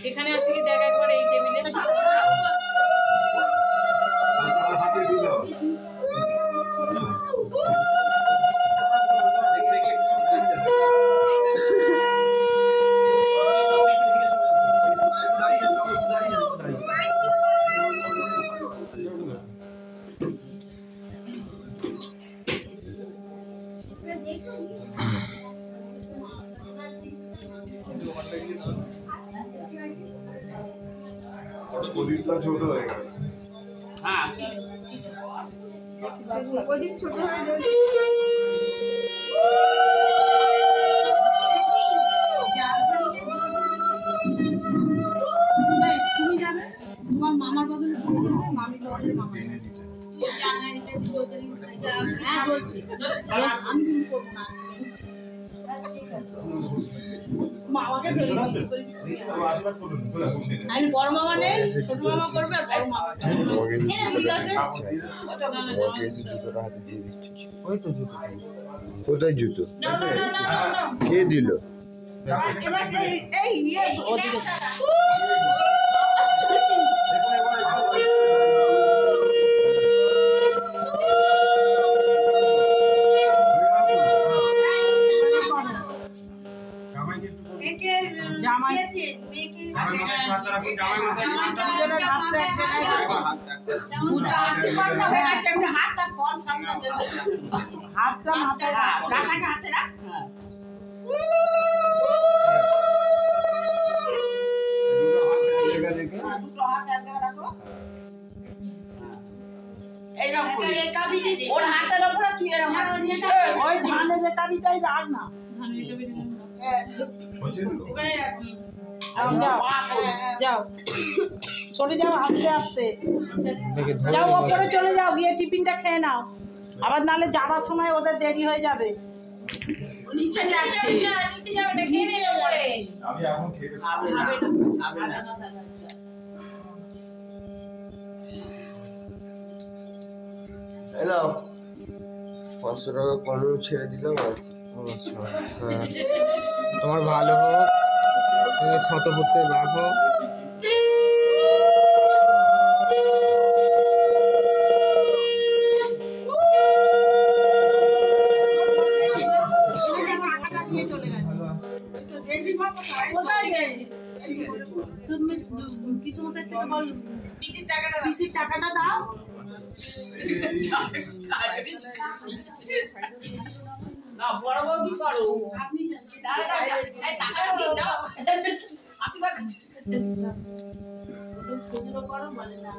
এখানে আসলে কি দেখা করে এই টেবিলে প্রদীপটা ছোট হয়ে গেল। হ্যাঁ প্রদীপ ছোট হয়ে যাবে। তুমি যাবে তোমার মামার বদলে মামির বদলে মামা হ্যাঁ বলছি আমি কিন্তু করবো না মামাকে আমি বড় মামা নেই ছোট মামা করবে আর বড় মামা ঠিক আছে ওই তো জুতো কোথায় জুতো কে দিল এবার এই ওদিকে ওর হাতের উপরে তুই ওই ধানের রেকাবিটাই রাখ না। যাও যাও চলে যাও আস্তে আস্তে যাও ওপরে চলে যাও গিয়ে টিফিনটা খেয়ে নাও আবার নালে যাবার সময় ওদের দেরি হয়ে যাবে নিচে যাচ্ছে আমি এখন খেতে হ্যালো 500 টাকা কম ছেড়ে দিলাম আর কি তোমার ভালো হোক তুমি শতপুত্রে রাখো টাকাটা দাও না বড় বড় কি করো আপনি টাকাটা দিন দাও আশীর্বাদ করো বলে না